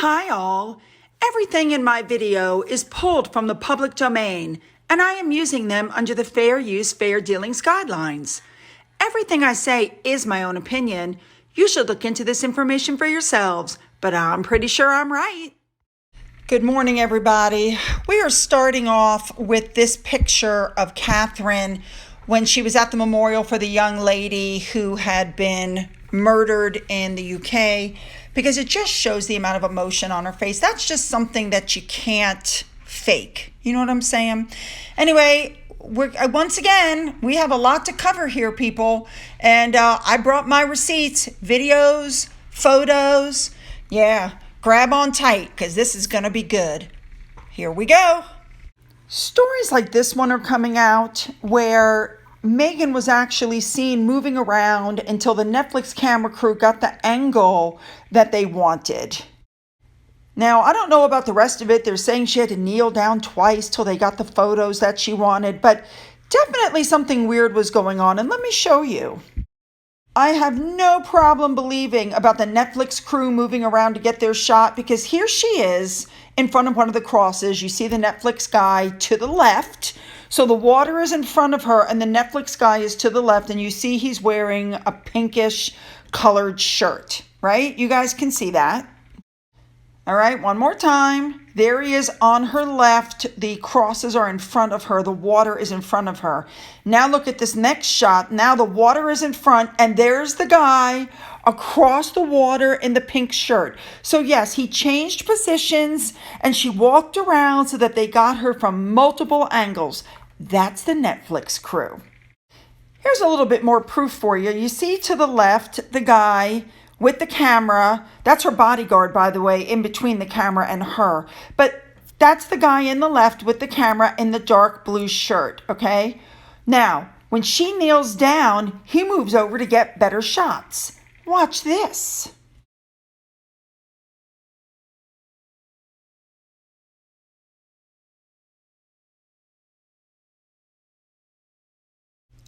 Hi all! Everything in my video is pulled from the public domain, and I am using them under the Fair Use, Fair Dealings guidelines. Everything I say is my own opinion. You should look into this information for yourselves, but I'm pretty sure I'm right. Good morning, everybody. We are starting off with this picture of Catherine when she was at the memorial for the young lady who had been murdered in the UK, because it just shows the amount of emotion on her face. That's just something that you can't fake. You know what I'm saying? Anyway, once again, we have a lot to cover here, people. And I brought my receipts, videos, photos. Yeah, grab on tight because this is going to be good. Here we go. Stories like this one are coming out where Megan was actually seen moving around until the Netflix camera crew got the angle that they wanted. Now, I don't know about the rest of it. They're saying she had to kneel down twice till they got the photos that she wanted, but definitely something weird was going on, and let me show you. I have no problem believing about the Netflix crew moving around to get their shot, because here she is in front of one of the crosses. You see the Netflix guy to the left. So the water is in front of her and the Netflix guy is to the left, and you see he's wearing a pinkish colored shirt, right? You guys can see that. All right, one more time. There he is on her left. The crosses are in front of her. The water is in front of her. Now look at this next shot. Now the water is in front, and there's the guy across the water in the pink shirt. So yes, he changed positions, and she walked around so that they got her from multiple angles. That's the Netflix crew. Here's a little bit more proof for you. You see to the left, the guy with the camera. That's her bodyguard, by the way, in between the camera and her. But that's the guy in the left with the camera in the dark blue shirt, okay? Now, when she kneels down, he moves over to get better shots. Watch this.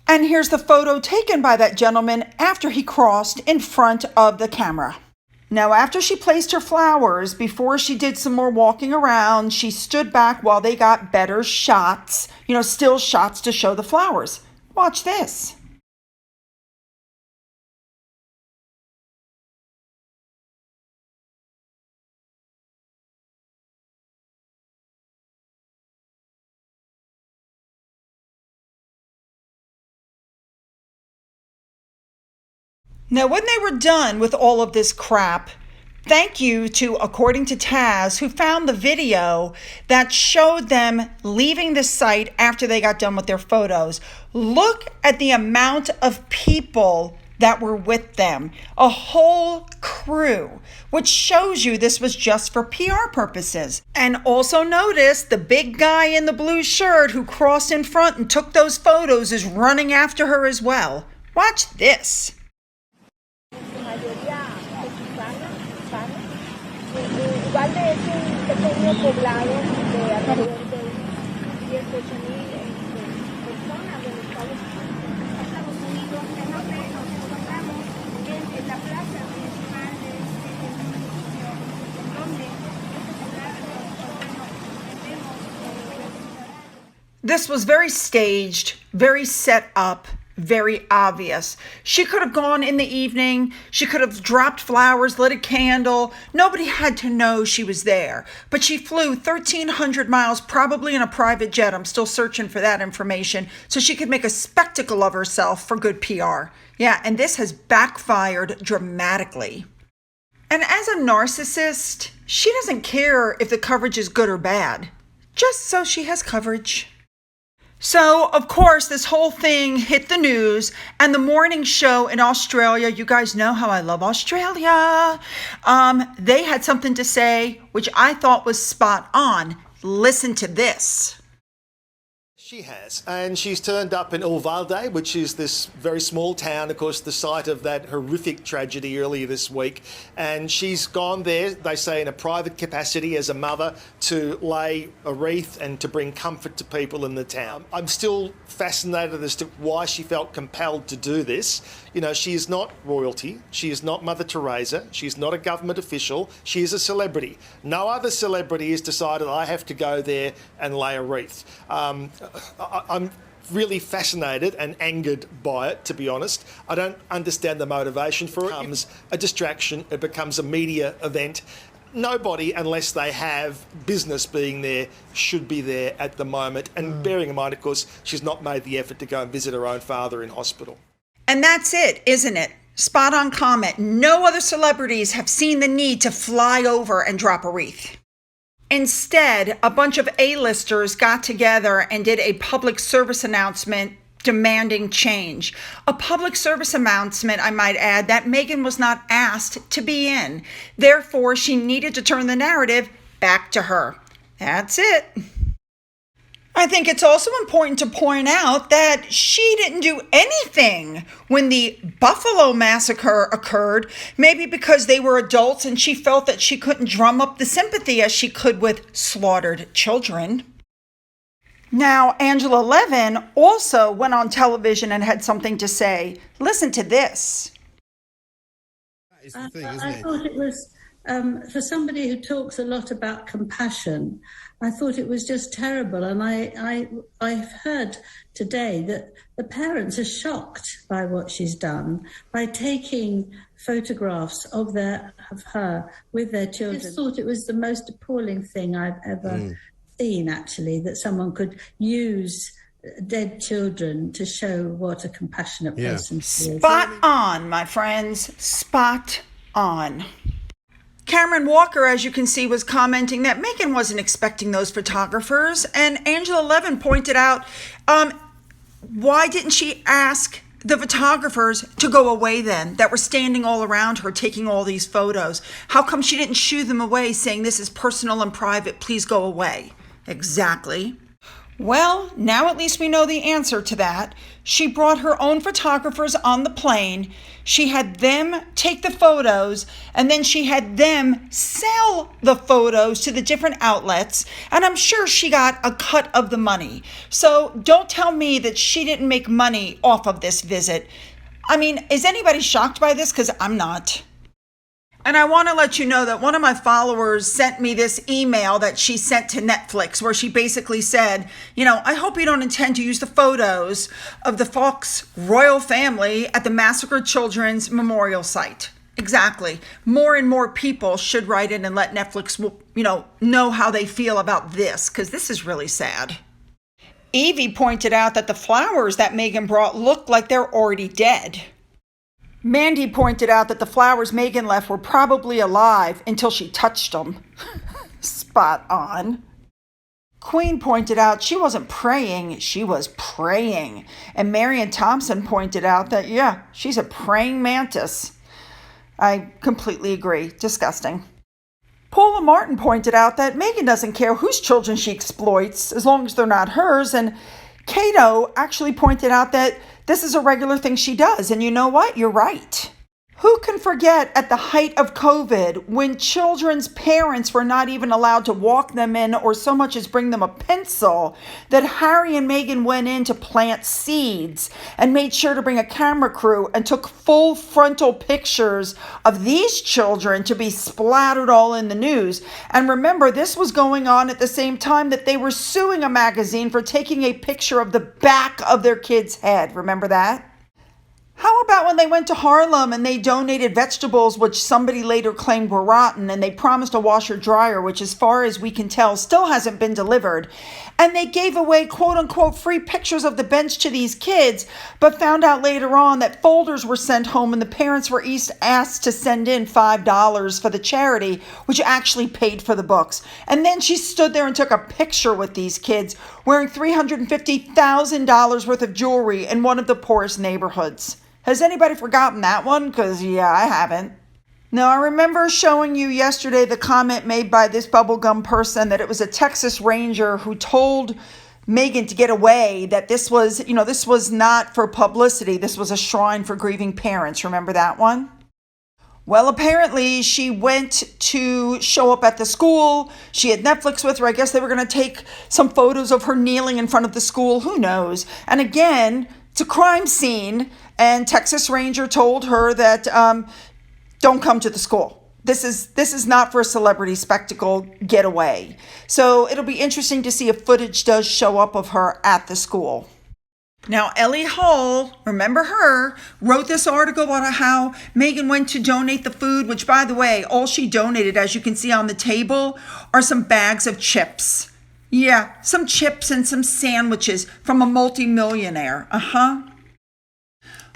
And here's the photo taken by that gentleman after he crossed in front of the camera. Now, after she placed her flowers, before she did some more walking around, she stood back while they got better shots, still shots to show the flowers. Watch this. Now, when they were done with all of this crap, thank you to According to Taz, who found the video that showed them leaving the site after they got done with their photos. Look at the amount of people that were with them. A whole crew, which shows you this was just for PR purposes. And also notice the big guy in the blue shirt who crossed in front and took those photos is running after her as well. Watch this. Igual de es un pequeño poblado de alrededor de 10, 8,000 personas de los Estados Unidos, en donde nos encontramos en la plaza principal de este municipio, donde This was very staged, very set up, very obvious. She could have gone in the evening. She could have dropped flowers, lit a candle. Nobody had to know she was there. But she flew 1,300 miles, probably in a private jet. I'm still searching for that information. So she could make a spectacle of herself for good PR. Yeah, and this has backfired dramatically. And as a narcissist, she doesn't care if the coverage is good or bad, just so she has coverage. So, of course, this whole thing hit the news, and the morning show in Australia, you guys know how I love Australia. They had something to say, which I thought was spot on. Listen to this. She has, and she's turned up in Uvalde, which is this very small town, of course, the site of that horrific tragedy earlier this week. And she's gone there, they say, in a private capacity as a mother to lay a wreath and to bring comfort to people in the town. I'm still fascinated as to why she felt compelled to do this. You know, she is not royalty. She is not Mother Teresa. She's not a government official. She is a celebrity. No other celebrity has decided I have to go there and lay a wreath. I'm really fascinated and angered by it, to be honest. I don't understand the motivation for it. It becomes a distraction. It becomes a media event. Nobody, unless they have business being there, should be there at the moment. And bearing in mind, of course, she's not made the effort to go and visit her own father in hospital. And that's it, isn't it? Spot on comment. No other celebrities have seen the need to fly over and drop a wreath. Instead, a bunch of A-listers got together and did a public service announcement demanding change. A public service announcement, I might add, that Meghan was not asked to be in. Therefore, she needed to turn the narrative back to her. That's it. I think it's also important to point out that she didn't do anything when the Buffalo massacre occurred, maybe because they were adults and she felt that she couldn't drum up the sympathy as she could with slaughtered children. Now, Angela Levin also went on television and had something to say. Listen to this. It's the thing, isn't it? I thought it was, for somebody who talks a lot about compassion, I thought it was just terrible. And I've heard today that the parents are shocked by what she's done by taking photographs of her with their children. I just thought it was the most appalling thing I've ever seen, actually, that someone could use dead children to show what a compassionate person she is. Spot on, my friends. Spot on. Cameron Walker, as you can see, was commenting that Meghan wasn't expecting those photographers. And Angela Levin pointed out, why didn't she ask the photographers to go away then, that were standing all around her taking all these photos? How come she didn't shoo them away saying this is personal and private, please go away? Exactly. Well, now at least we know the answer to that. She brought her own photographers on the plane. She had them take the photos, and then she had them sell the photos to the different outlets, and I'm sure she got a cut of the money. So don't tell me that she didn't make money off of this visit. I mean, is anybody shocked by this? Because I'm not. And I want to let you know that one of my followers sent me this email that she sent to Netflix where she basically said, you know, I hope you don't intend to use the photos of the Fox royal family at the massacred children's memorial site. Exactly. More and more people should write in and let Netflix, know how they feel about this, because this is really sad. Evie pointed out that the flowers that Meghan brought looked like they're already dead. Mandy pointed out that the flowers Meghan left were probably alive until she touched them. Spot on. Queen pointed out she wasn't praying, she was praying. And Marian Thompson pointed out that, yeah, she's a praying mantis. I completely agree. Disgusting. Paula Martin pointed out that Meghan doesn't care whose children she exploits as long as they're not hers. And Cato actually pointed out that this is a regular thing she does. And you know what? You're right. Who can forget at the height of COVID when children's parents were not even allowed to walk them in or so much as bring them a pencil, that Harry and Meghan went in to plant seeds and made sure to bring a camera crew and took full frontal pictures of these children to be splattered all in the news. And remember, this was going on at the same time that they were suing a magazine for taking a picture of the back of their kid's head. Remember that? How about when they went to Harlem and they donated vegetables which somebody later claimed were rotten, and they promised a washer dryer which, as far as we can tell, still hasn't been delivered, and they gave away quote-unquote free pictures of the bench to these kids, but found out later on that folders were sent home and the parents were asked to send in $5 for the charity, which actually paid for the books. And then she stood there and took a picture with these kids wearing $350,000 worth of jewelry in one of the poorest neighborhoods. Has anybody forgotten that one? Because, yeah, I haven't. Now, I remember showing you yesterday the comment made by this bubblegum person that it was a Texas Ranger who told Meghan to get away, that this was, this was not for publicity. This was a shrine for grieving parents. Remember that one? Well, apparently she went to show up at the school. She had Netflix with her. I guess they were going to take some photos of her kneeling in front of the school. Who knows? And again, it's a crime scene. And Texas Ranger told her that don't come to the school. This is not for a celebrity spectacle getaway. So it'll be interesting to see if footage does show up of her at the school. Now, Ellie Hall, remember her, wrote this article about how Meghan went to donate the food, which, by the way, all she donated, as you can see on the table, are some bags of chips. Yeah, some chips and some sandwiches from a multimillionaire.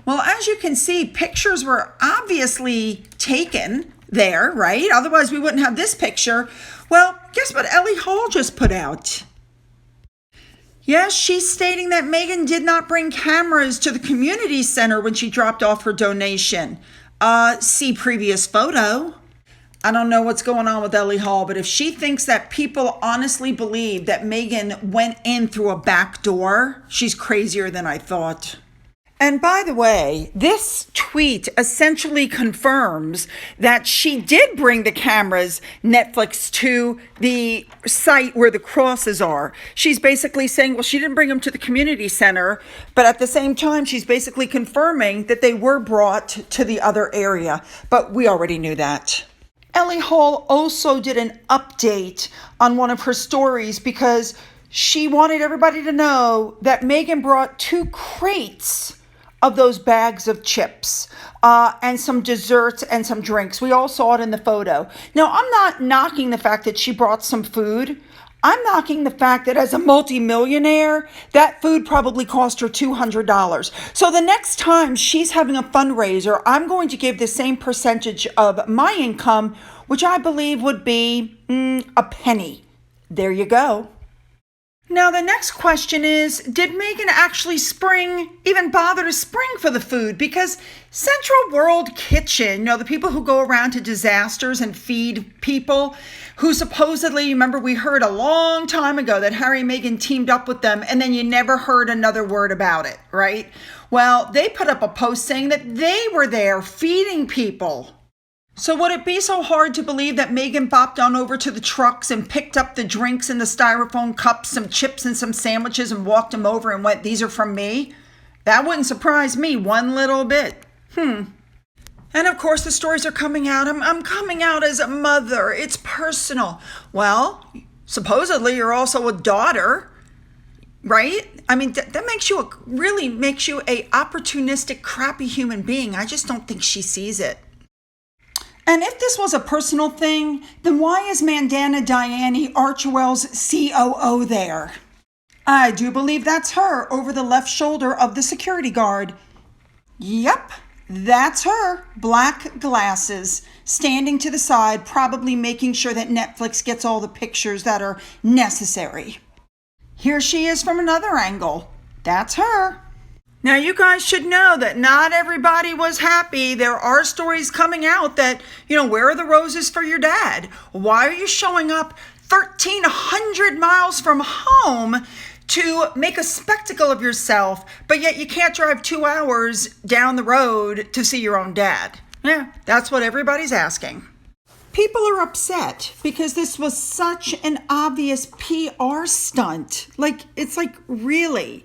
Well, as you can see, pictures were obviously taken there, right? Otherwise, we wouldn't have this picture. Well, guess what Ellie Hall just put out? Yes, she's stating that Meghan did not bring cameras to the community center when she dropped off her donation. See previous photo. I don't know what's going on with Ellie Hall, but if she thinks that people honestly believe that Meghan went in through a back door, she's crazier than I thought. And by the way, this tweet essentially confirms that she did bring the cameras, Netflix, to the site where the crosses are. She's basically saying, well, she didn't bring them to the community center, but at the same time, she's basically confirming that they were brought to the other area. But we already knew that. Ellie Hall also did an update on one of her stories because she wanted everybody to know that Meghan brought 2 crates of those bags of chips and some desserts and some drinks. We all saw it in the photo. Now, I'm not knocking the fact that she brought some food. I'm knocking the fact that as a multimillionaire, that food probably cost her $200. So the next time she's having a fundraiser, I'm going to give the same percentage of my income, which I believe would be a penny. There you go. Now, the next question is, did Meghan actually even bother to spring for the food? Because Central World Kitchen, the people who go around to disasters and feed people, who supposedly, remember we heard a long time ago that Harry and Meghan teamed up with them, and then you never heard another word about it, right? Well, they put up a post saying that they were there feeding people. So would it be so hard to believe that Meghan bopped on over to the trucks and picked up the drinks in the styrofoam cups, some chips and some sandwiches, and walked them over and went, these are from me? That wouldn't surprise me one little bit. And of course the stories are coming out. I'm coming out as a mother. It's personal. Well, supposedly you're also a daughter, right? I mean, that really makes you a opportunistic, crappy human being. I just don't think she sees it. And if this was a personal thing, then why is Mandana Diane Archewell's COO there? I do believe that's her over the left shoulder of the security guard. Yep, that's her. Black glasses, standing to the side, probably making sure that Netflix gets all the pictures that are necessary. Here she is from another angle. That's her. Now, you guys should know that not everybody was happy. There are stories coming out that, where are the roses for your dad? Why are you showing up 1,300 miles from home to make a spectacle of yourself, but yet you can't drive 2 hours down the road to see your own dad? Yeah, that's what everybody's asking. People are upset because this was such an obvious PR stunt. It's really...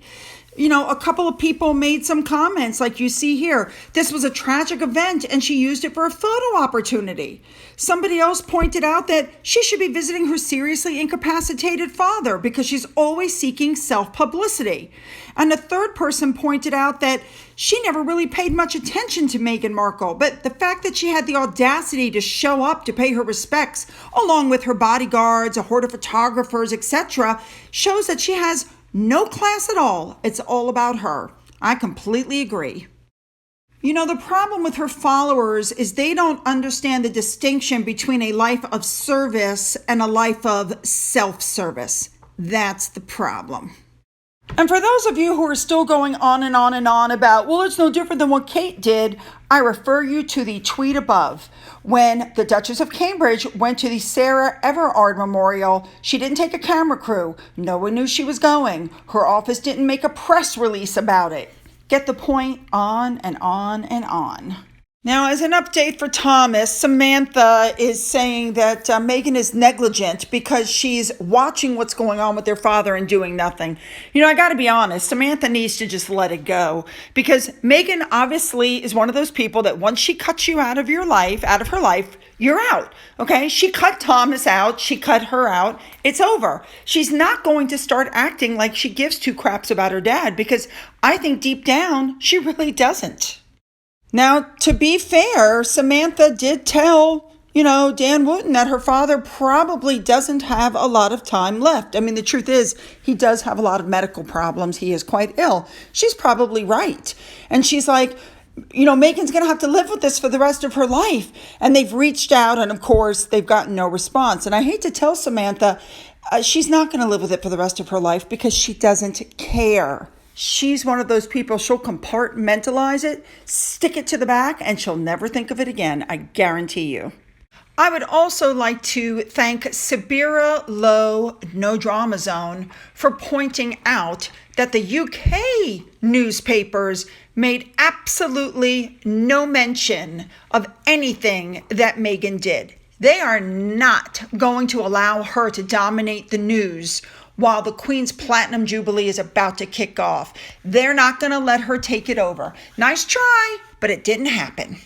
a couple of people made some comments like you see here. This was a tragic event and she used it for a photo opportunity. Somebody else pointed out that she should be visiting her seriously incapacitated father because she's always seeking self-publicity. And a third person pointed out that she never really paid much attention to Meghan Markle, but the fact that she had the audacity to show up to pay her respects, along with her bodyguards, a horde of photographers, etc., shows that she has no class at all. It's all about her. I completely agree. The problem with her followers is they don't understand the distinction between a life of service and a life of self-service. That's the problem. And for those of you who are still going on and on and on about, well, it's no different than what Kate did, I refer you to the tweet above. When the Duchess of Cambridge went to the Sarah Everard Memorial, she didn't take a camera crew. No one knew she was going. Her office didn't make a press release about it. Get the point? On and on and on. Now, as an update for Thomas, Samantha is saying that Meghan is negligent because she's watching what's going on with their father and doing nothing. You know, I got to be honest, Samantha needs to just let it go, because Meghan obviously is one of those people that once she cuts you out of her life, you're out. Okay? She cut Thomas out. She cut her out. It's over. She's not going to start acting like she gives two craps about her dad, because I think deep down she really doesn't. Now, to be fair, Samantha did tell, Dan Wootton that her father probably doesn't have a lot of time left. I mean, the truth is, he does have a lot of medical problems. He is quite ill. She's probably right. And she's like, Meghan's going to have to live with this for the rest of her life. And they've reached out, and of course, they've gotten no response. And I hate to tell Samantha, she's not going to live with it for the rest of her life because she doesn't care. She's one of those people, she'll compartmentalize it, stick it to the back, and she'll never think of it again. I guarantee you. I would also like to thank Sabira Lowe, No Drama Zone, for pointing out that the UK newspapers made absolutely no mention of anything that Meghan did. They are not going to allow her to dominate the news while the Queen's Platinum Jubilee is about to kick off. They're not going to let her take it over. Nice try, but it didn't happen.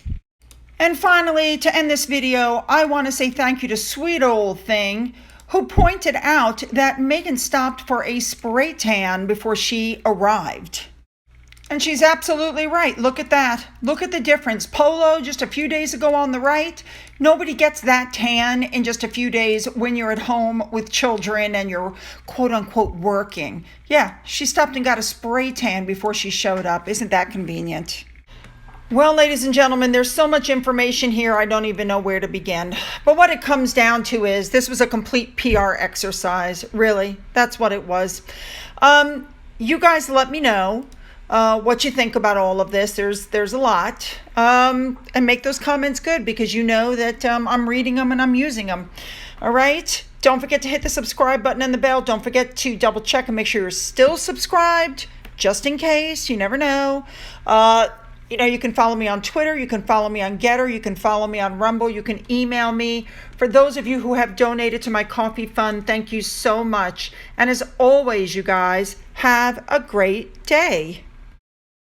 And finally, to end this video, I want to say thank you to Sweet Old Thing, who pointed out that Meghan stopped for a spray tan before she arrived. And she's absolutely right. Look at that. Look at the difference. Polo just a few days ago on the right. Nobody gets that tan in just a few days when you're at home with children and you're quote unquote working. Yeah, she stopped and got a spray tan before she showed up. Isn't that convenient? Well, ladies and gentlemen, there's so much information here, I don't even know where to begin. But what it comes down to is this was a complete PR exercise. Really, that's what it was. You guys let me know what you think about all of this. There's a lot. And make those comments good, because you know that I'm reading them and I'm using them. All right? Don't forget to hit the subscribe button and the bell. Don't forget to double check and make sure you're still subscribed, just in case. You never know. You can follow me on Twitter. You can follow me on Getter. You can follow me on Rumble. You can email me. For those of you who have donated to my coffee fund, thank you so much. And as always, you guys, have a great day.